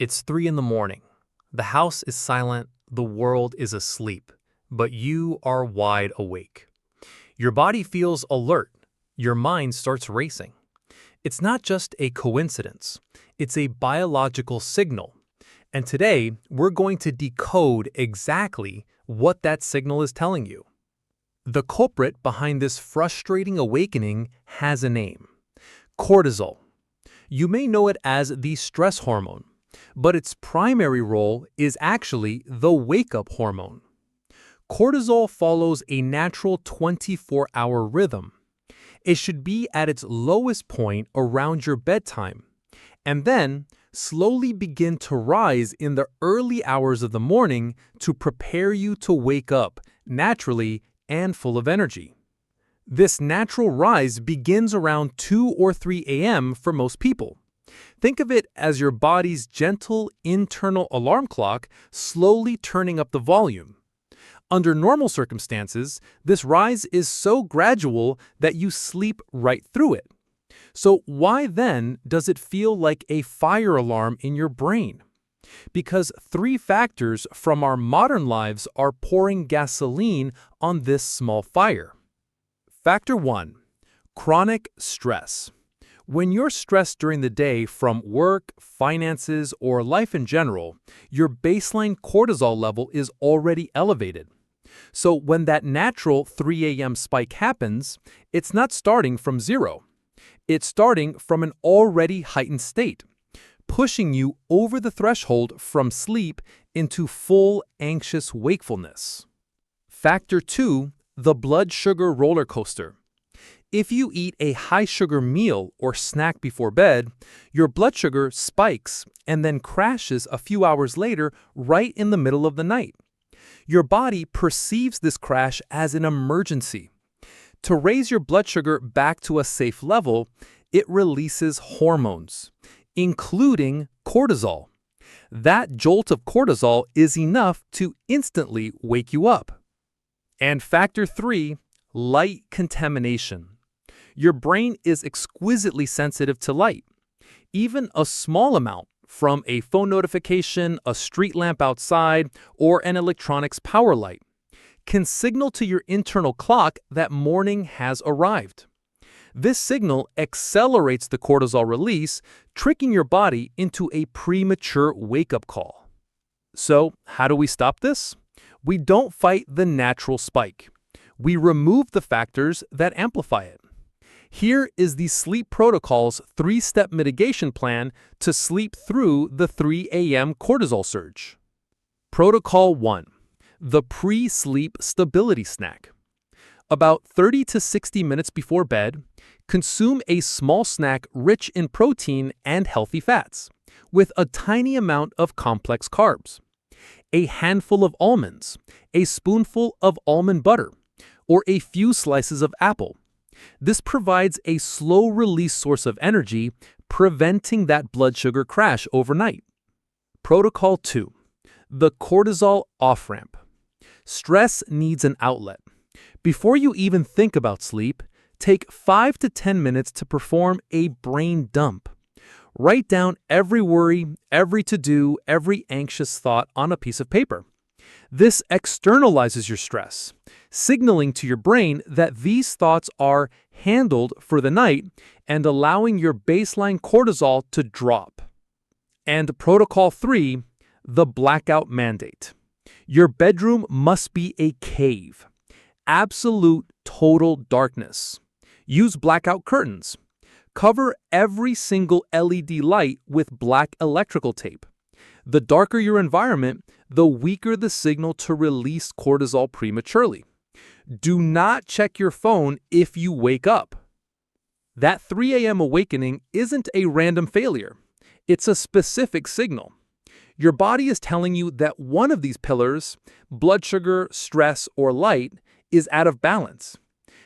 It's 3 in the morning. The house is silent, the world is asleep, but you are wide awake. Your body feels alert, your mind starts racing. It's not just a coincidence, it's a biological signal. And today, we're going to decode exactly what that signal is telling you. The culprit behind this frustrating awakening has a name: cortisol. You may know it as the stress hormone, but its primary role is actually the wake-up hormone. Cortisol follows a natural 24-hour rhythm. It should be at its lowest point around your bedtime, and then slowly begin to rise in the early hours of the morning to prepare you to wake up naturally and full of energy. This natural rise begins around 2 or 3 a.m. for most people. Think of it as your body's gentle internal alarm clock slowly turning up the volume. Under normal circumstances, this rise is so gradual that you sleep right through it. So why then does it feel like a fire alarm in your brain? Because 3 factors from our modern lives are pouring gasoline on this small fire. Factor 1. Chronic stress. When you're stressed during the day from work, finances, or life in general, your baseline cortisol level is already elevated. So when that natural 3 a.m. spike happens, it's not starting from zero. It's starting from an already heightened state, pushing you over the threshold from sleep into full anxious wakefulness. Factor 2. The blood sugar roller coaster. If you eat a high-sugar meal or snack before bed, your blood sugar spikes and then crashes a few hours later right in the middle of the night. Your body perceives this crash as an emergency. To raise your blood sugar back to a safe level, it releases hormones, including cortisol. That jolt of cortisol is enough to instantly wake you up. And factor 3, light contamination. Your brain is exquisitely sensitive to light. Even a small amount from a phone notification, a street lamp outside, or an electronics power light can signal to your internal clock that morning has arrived. This signal accelerates the cortisol release, tricking your body into a premature wake-up call. So, how do we stop this? We don't fight the natural spike. We remove the factors that amplify it. Here is the Sleep Protocol's 3-step mitigation plan to sleep through the 3 a.m. cortisol surge. Protocol 1. The pre-sleep stability snack. About 30 to 60 minutes before bed, consume a small snack rich in protein and healthy fats, with a tiny amount of complex carbs. A handful of almonds, a spoonful of almond butter, or a few slices of apple. This provides a slow-release source of energy, preventing that blood sugar crash overnight. Protocol 2. The cortisol off-ramp. Stress needs an outlet. Before you even think about sleep, take 5 to 10 minutes to perform a brain dump. Write down every worry, every to-do, every anxious thought on a piece of paper. This externalizes your stress, signaling to your brain that these thoughts are handled for the night and allowing your baseline cortisol to drop. And Protocol 3, the blackout mandate. Your bedroom must be a cave. Absolute total darkness. Use blackout curtains. Cover every single LED light with black electrical tape. The darker your environment, the weaker the signal to release cortisol prematurely. Do not check your phone if you wake up. That 3 a.m. awakening isn't a random failure. It's a specific signal. Your body is telling you that one of these pillars, blood sugar, stress, or light, is out of balance.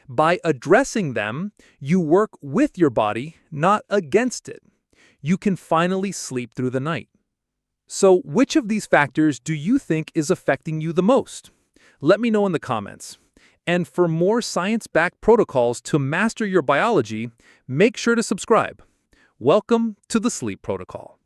By addressing them, you work with your body, not against it. You can finally sleep through the night. So, which of these factors do you think is affecting you the most? Let me know in the comments. And for more science-backed protocols to master your biology, make sure to subscribe. Welcome to the Sleep Protocol.